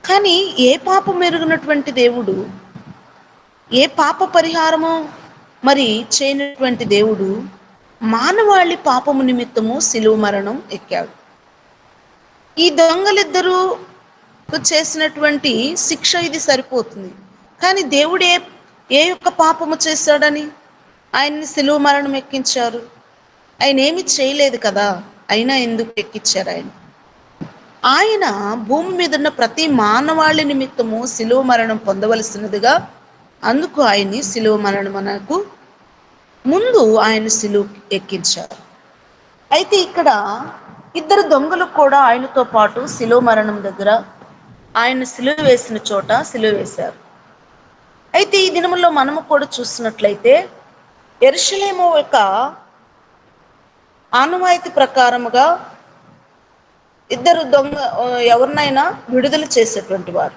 కానీ ఏ పాపం ఎరుగినటువంటి దేవుడు, ఏ పాప పరిహారము మరి చేయనటువంటి దేవుడు మానవాళి పాపము నిమిత్తము సిలువ మరణం ఎక్కాడు. ఈ దొంగలిద్దరూ చేసినటువంటి శిక్ష ఇది సరిపోతుంది. కానీ దేవుడు ఏ యొక్క పాపము చేశాడని ఆయన్ని సిలువ మరణం ఎక్కించారు? ఆయన ఏమి చేయలేదు కదా, అయినా ఎందుకు ఎక్కించారు? ఆయన భూమి మీద ఉన్న ప్రతి మానవాళి నిమిత్తము సిలువ మరణం పొందవలసినదిగా, అందుకు ఆయన్ని సిలువ మరణం మనకు ముందు ఆయన సిలువ ఎక్కించారు. అయితే ఇక్కడ 2 దొంగలు కూడా ఆయనతో పాటు సిలువ మరణం దగ్గర ఆయన సిలువ వేసిన చోట సిలువ వేశారు. అయితే ఈ దినములో మనము కూడా చూసినట్లయితే యెరూషలేము యొక్క ఆనవాయితీ ప్రకారముగా ఇద్దరు ఎవరినైనా విడుదల చేసేటువంటి వారు.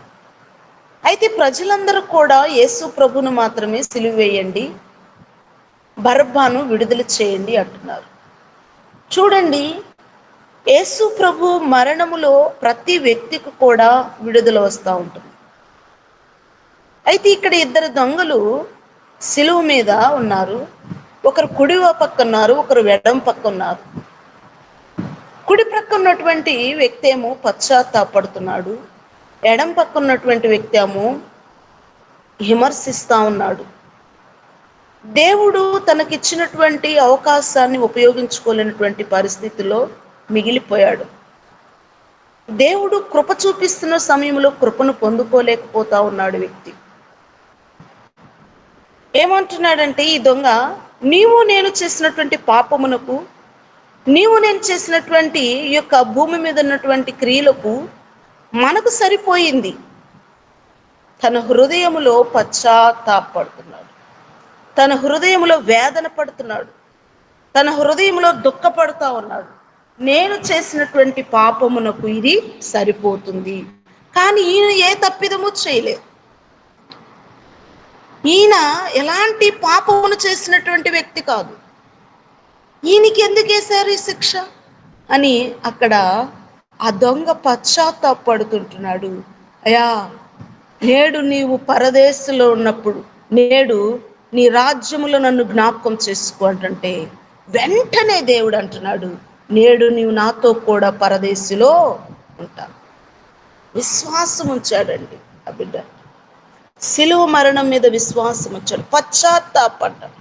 అయితే ప్రజలందరూ కూడా యేసు ప్రభును మాత్రమే సిలువ వేయండి, బరబ్బాను విడుదల చేయండి అంటున్నారు. చూడండి, యేసు ప్రభు మరణములో ప్రతి వ్యక్తికి కూడా విడుదల వస్తూ ఉంటుంది. అయితే ఇక్కడ ఇద్దరు దొంగలు సిలువ మీద ఉన్నారు. ఒకరు కుడి పక్క ఉన్నారు, ఒకరు ఎడమ పక్క ఉన్నారు. కుడి ప్రక్క ఉన్నటువంటి వ్యక్తి ఏమో పశ్చాత్తాపడుతున్నాడు, ఎడమ పక్క ఉన్నటువంటి వ్యక్తి ఏమో విమర్శిస్తూ ఉన్నాడు. దేవుడు తనకిచ్చినటువంటి అవకాశాన్ని ఉపయోగించుకోలేనటువంటి పరిస్థితిలో మిగిలిపోయాడు. దేవుడు కృప చూపిస్తున్న సమయంలో కృపను పొందుకోలేకపోతా ఉన్నాడు వ్యక్తి. ఏమంటున్నాడంటే ఈ దొంగ, నీవు నేను చేసినటువంటి పాపమునకు, నీవు నేను చేసినటువంటి ఈ యొక్క భూమి మీద ఉన్నటువంటి క్రియలకు మనకు సరిపోయింది. తన హృదయములో పశ్చాత్తాపడుతున్నాడు, తన హృదయంలో వేదన పడుతున్నాడు, తన హృదయంలో దుఃఖపడుతూ ఉన్నాడు. నేను చేసినటువంటి పాపమునకు ఇది సరిపోతుంది. కానీ ఈయన ఏ తప్పిదము చేయలేదు. ఈయన ఎలాంటి పాపమును చేసినటువంటి వ్యక్తి కాదు. ఈయనకి ఎందుకు వేశారు ఈ శిక్ష అని అక్కడ ఆ దొంగ పశ్చాత్తాపడుతుంటున్నాడు. అయ్యా, నేడు నీవు పరదేశంలో ఉన్నప్పుడు, నేడు నీ రాజ్యములో నన్ను జ్ఞాపకం చేసుకో అంటే వెంటనే దేవుడు అంటున్నాడు, నేడు నీవు నాతో కూడా పరదేశంలో ఉంటావు. విశ్వాసం ఉంచాడండి ఆ బిడ్డ. సిలువ మరణం మీద విశ్వాసం ఉంచాడు, పశ్చాత్తాపడ్డాడు.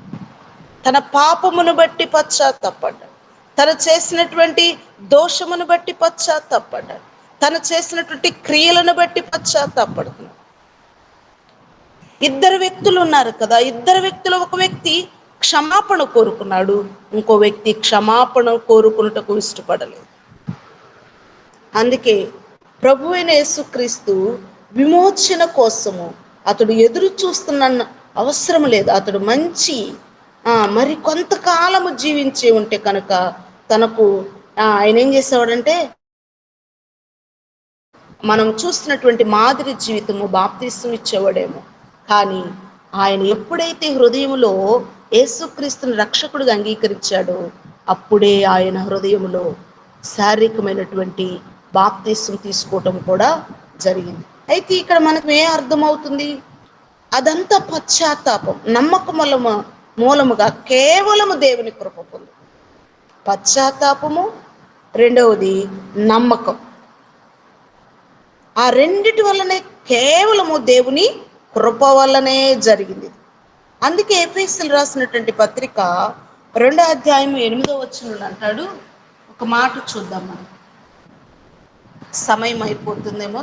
తన పాపమును బట్టి పశ్చాత్తాపడ్డాడు, తను చేసినటువంటి దోషమును బట్టి పశ్చాత్తాపడ్డాడు, తను చేసినటువంటి క్రియలను బట్టి పశ్చాత్తాపడుతున్నాడు. ఇద్దరు వ్యక్తులు ఉన్నారు కదా, ఇద్దరు వ్యక్తులు, ఒక వ్యక్తి క్షమాపణ కోరుకున్నాడు, ఇంకో వ్యక్తి క్షమాపణ కోరుకున్నటకు ఇష్టపడలేదు. అందుకే ప్రభు అయిన యేసుక్రీస్తు విమోచన కోసము అతడు ఎదురు చూస్తున్న అవసరం లేదు. అతడు మంచి మరి కొంతకాలము జీవించి ఉంటే కనుక తనకు ఆయన ఏం చేసేవాడంటే, మనం చూస్తున్నటువంటి మాదిరి జీవితము బాప్తిసం ఇచ్చేవాడేమో. కానీ ఆయన ఎప్పుడైతే హృదయంలో యేసుక్రీస్తుని రక్షకుడిగా అంగీకరించాడో అప్పుడే ఆయన హృదయంలో శారీరకమైనటువంటి బాప్తిసం తీసుకోవటం కూడా జరిగింది. అయితే ఇక్కడ మనకు ఏ అర్థమవుతుంది? అదంతా పశ్చాత్తాపం, నమ్మకం మూలముగా కేవలము దేవుని కృప పొందు. పశ్చాత్తాపము, రెండవది నమ్మకం. ఆ రెండిటి వల్లనే, కేవలము దేవుని కృప వల్లనే జరిగింది. అందుకే ఎఫెసీయులకు రాసినటువంటి పత్రిక 2వ అధ్యాయం 8వ వచనంలో అంటాడు, ఒక మాట చూద్దాం మనం, సమయం అయిపోతుందేమో,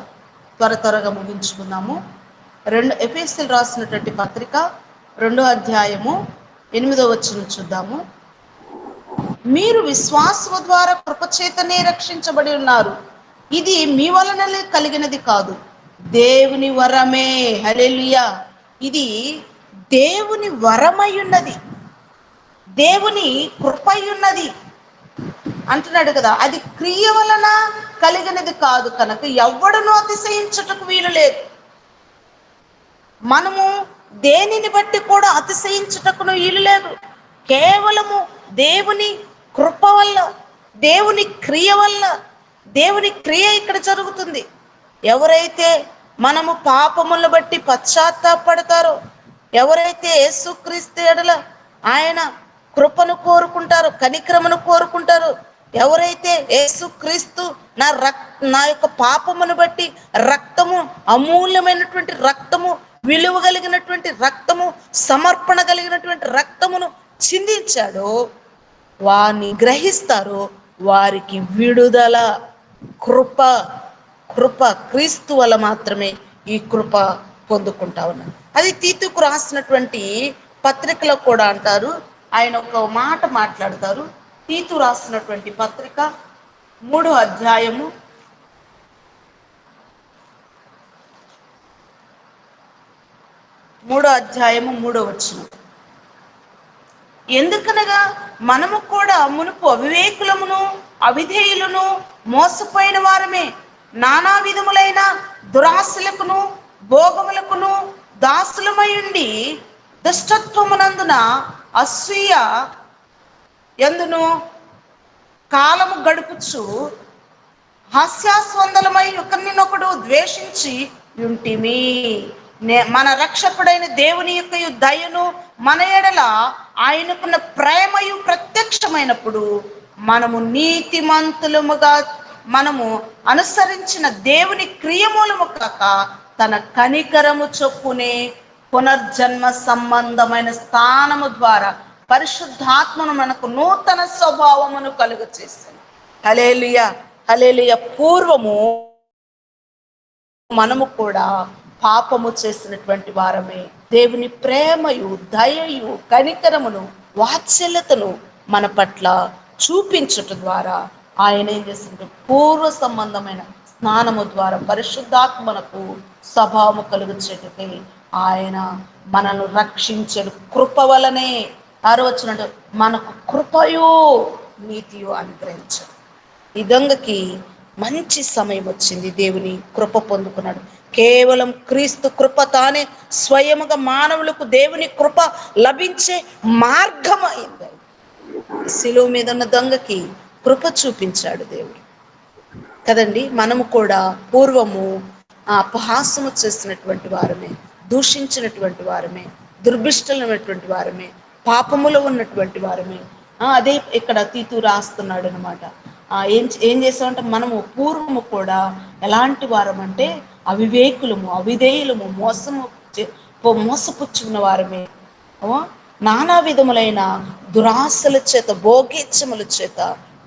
త్వరగా ముగించుకుందాము. ఎఫెసీయులకు రాసినటువంటి పత్రిక 2వ అధ్యాయము 8వ వచనం చూద్దాము. మీరు విశ్వాసము ద్వారా కృపచేతనే రక్షించబడి ఉన్నారు, ఇది మీ వలననే కలిగినది కాదు, దేవుని వరమే. హల్లెలూయా. ఇది దేవుని వరమై ఉన్నది, దేవుని కృపై ఉన్నది అంటున్నాడు కదా. అది క్రియ వలన కలిగినది కాదు కనుక ఎవ్వడును అతిశయించుటకు వీలు లేదు. మనము దేనిని బట్టి కూడా అతిశయించుటకును వీలు లేదు. కేవలము దేవుని కృప వల్ల, దేవుని క్రియ వల్ల, దేవుని క్రియ ఇక్కడ జరుగుతుంది. ఎవరైతే మనము పాపములను బట్టి పశ్చాత్తాపడతారో, ఎవరైతే యేసుక్రీస్తు ఎడల ఆయన కృపను కోరుకుంటారో, కనికరమును కోరుకుంటారో, ఎవరైతే యేసుక్రీస్తు నా యొక్క పాపమును బట్టి రక్తము, అమూల్యమైనటువంటి రక్తము, విలువ కలిగినటువంటి రక్తము, సమర్పణ కలిగినటువంటి రక్తమును చిందించాడో, వారిని గ్రహిస్తారో వారికి విడుదల. కృప క్రీస్తు వల్ల మాత్రమే ఈ కృప పొందుకుంటా ఉన్నాను. అది తీతుకు రాసినటువంటి పత్రికలో కూడా అంటారు. ఆయన ఒక మాట మాట్లాడతారు. తీతు రాసినటువంటి పత్రిక 3వ అధ్యాయము 3:3. ఎందుకనగా మనము కూడా మునుపు అవివేకులమును అవిధేయులను మోసపోయిన వారమే, నానా విధములైన దురాశలకును భోగములకును దాసులమై ఉండి దుష్టత్వమునందున అసూయ ఎందును కాలము గడుపుచు హాస్యాస్వందలమై ఒకరినొకడు ద్వేషించి ఉంటిమి. మన రక్షకుడైన దేవుని యొక్క దయను మన ఎడల ఆయనకున్న ప్రేమయు ప్రత్యక్షమైనప్పుడు మనము నీతిమంతులముగా మనము అనుసరించిన దేవుని క్రియమూలము కాక తన కనికరము చొప్పునే పునర్జన్మ సంబంధమైన స్థానము ద్వారా పరిశుద్ధాత్మను మనకు నూతన స్వభావమును కలుగ చేసింది. హల్లెలూయా, హల్లెలూయా. పూర్వము మనము కూడా పాపము చేసినటువంటి వారమే. దేవుని ప్రేమయు దయయు కనికరమును వాత్సల్యతను మన పట్ల చూపించుట ద్వారా ఆయన ఏం చేస్తుంటే పూర్వ సంబంధమైన స్నానము ద్వారా పరిశుద్ధాత్మనకు స్వభావము కలుగుచేటకే ఆయన మనను రక్షించడు కృప వలనే. 6వ వచనం మనకు కృపయు నీతియు అనుగ్రహించాడు. ఈ దొంగకి మంచి సమయం వచ్చింది, దేవుని కృప పొందుకున్నాడు. కేవలం క్రీస్తు కృప తానే స్వయముగా మానవులకు దేవుని కృప లభించే మార్గం అయింది. శిలువ మీద ఉన్న దొంగకి కృప చూపించాడు దేవుడు కదండి. మనము కూడా పూర్వము అపహాసము చేసినటువంటి వారమే, దూషించినటువంటి వారమే, దుర్భిష్టమైనటువంటి వారమే, పాపములో ఉన్నటువంటి వారమే. అదే ఇక్కడ తీతు రాస్తున్నాడు అనమాట. ఏం చేసామంటే మనము పూర్వము కూడా ఎలాంటి వారం అంటే అవివేకులము అవిధేయులము మోసపుచ్చున్న వారమే, నానా విధములైన దురాశల చేత భోగేచ్ఛముల చేత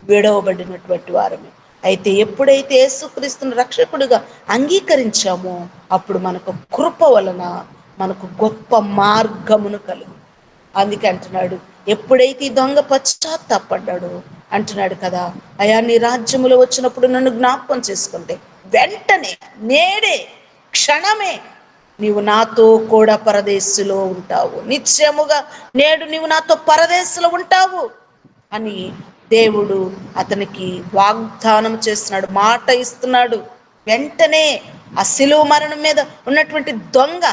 విడవబడినటువంటి వారమే. అయితే ఎప్పుడైతే యేసుక్రీస్తును రక్షకుడిగా అంగీకరించామో అప్పుడు మనకు కృప వలన మనకు గొప్ప మార్గమును కలిగి. అందుకే అంటున్నాడు, ఎప్పుడైతే ఈ దొంగ పశ్చాత్తాపడ్డాడు అంటున్నాడు కదా, అయా నీ రాజ్యములో వచ్చినప్పుడు నన్ను జ్ఞాపకం చేసుకుంటే వెంటనే నేడే క్షణమే నీవు నాతో కూడా పరదేశులో ఉంటావు, నిశ్చయముగా నేడు నీవు నాతో పరదేశంలో ఉంటావు అని దేవుడు అతనికి వాగ్దానం చేస్తున్నాడు, మాట ఇస్తున్నాడు. వెంటనే ఆ శిలువ మరణం మీద ఉన్నటువంటి దొంగ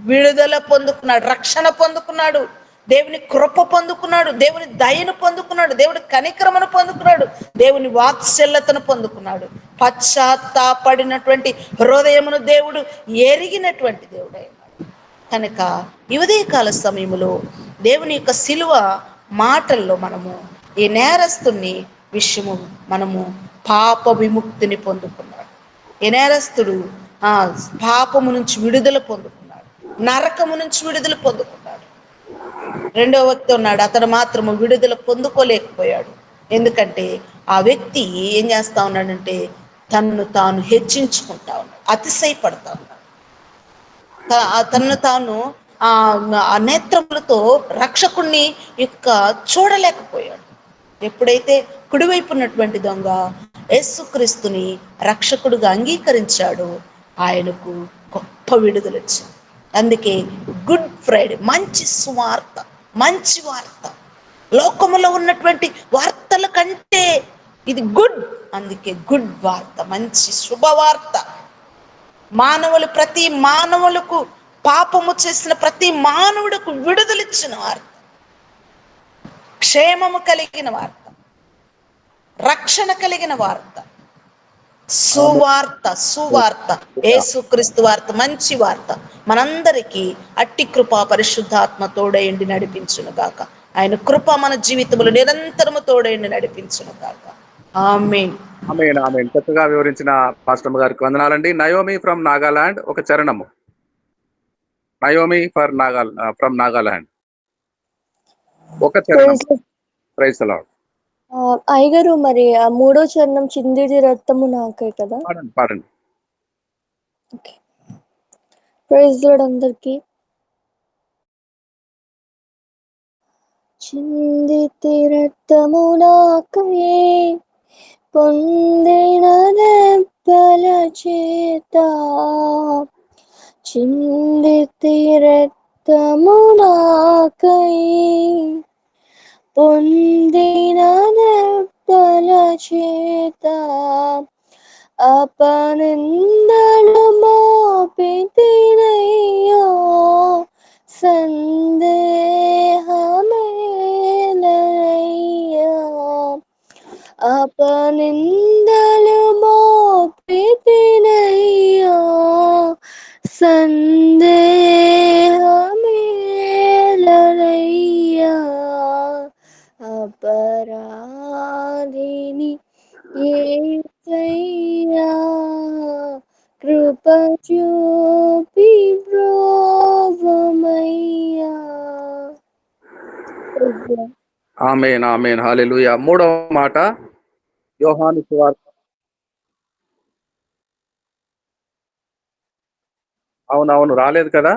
విడుదల పొందుకున్నాడు, రక్షణ పొందుకున్నాడు, దేవుని కృప పొందుకున్నాడు, దేవుని దయను పొందుకున్నాడు, దేవుని కనికరమును పొందుకున్నాడు, దేవుని వాత్సల్యతను పొందుకున్నాడు. పశ్చాత్తాపడినటువంటి హృదయమును దేవుడు ఎరిగినటువంటి దేవుడు అయినాడు. కనుక ఈ ఉదయకాల సమయంలో దేవుని యొక్క శిలువ మాటల్లో మనము ఈ నేరస్తుని విషయము మనము పాప విముక్తిని పొందుకున్నాడు. ఈ నేరస్తుడు పాపము నుంచి విడుదల పొందుకున్నాడు, నరకము నుంచి విడుదల పొందుకున్నాడు. రెండవ వ్యక్తి ఉన్నాడు, అతను మాత్రము విడుదల పొందుకోలేకపోయాడు. ఎందుకంటే ఆ వ్యక్తి ఏం చేస్తా ఉన్నాడంటే తన్ను తాను హెచ్చించుకుంటా ఉన్నాడు, అతిశయపడతా ఉన్నాడు, తన్ను తాను ఆ నేత్రములతో రక్షకుణ్ణి చూడలేకపోయాడు. ఎప్పుడైతే కుడివైపు ఉన్నటువంటి దొంగ యేసుక్రీస్తుని రక్షకుడుగా అంగీకరించాడో ఆయనకు గొప్ప విడుదల వచ్చింది. అందుకే గుడ్ ఫ్రైడే, మంచి సువార్త, మంచి వార్త, లోకములో ఉన్నటువంటి వార్తల కంటే ఇది గుడ్. అందుకే గుడ్ వార్త, మంచి శుభవార్త. ప్రతి మానవులకు, పాపము చేసిన ప్రతి మానవుడికి విడుదలిచ్చిన వార్త, క్షేమము కలిగిన వార్త, రక్షణ కలిగిన వార్త, సువార్త, యేసుక్రీస్తు వార్త, మంచి వార్త. మనందరికీ అట్టి కృప పరిశుద్ధాత్మ తోడైండి నడిపించును గాక. ఆయన కృప మన జీవితంలో నిరంతరము తోడైండి నడిపించును గాక. ఆమేన్.
ఆమేన్, ఆమేన్. చక్కగా వివరించిన పాస్టర్ గారికి వందనాలండి. నయోమి ఫ్రమ్ నాగాలాండ్ ఒక చరణము. నయోమి ఫ్రమ్ నాగాలాండ్ ఒక చరణం. Praise the lord.
అయ్యగారు, మరి ఆ 3వ చరణం చిందిది రక్తము నాకే కదా,
పాడండి.
ఓకే. ప్రైజ్ ది లార్డ్ అందరికి. చిందితి రక్తము నాకే పొందిన దెబ్బల చేత, చిందితి రక్తము నాకై పొందిన దెబ్బల చేత అపనిందలు మోపితినయ్యో సందేహమేలయ్యా అపనిందలు మోపితినయ్యో సందేహమేలయ్యా అపరాధిని యేసయ్యా కృప చూపి బ్రోవమయ్యా.
ఆమేన్ ఆమేన్ హల్లెలూయా. మూడవ మాట యోహాను సువార్త. అవునవును రాలేదు కదా.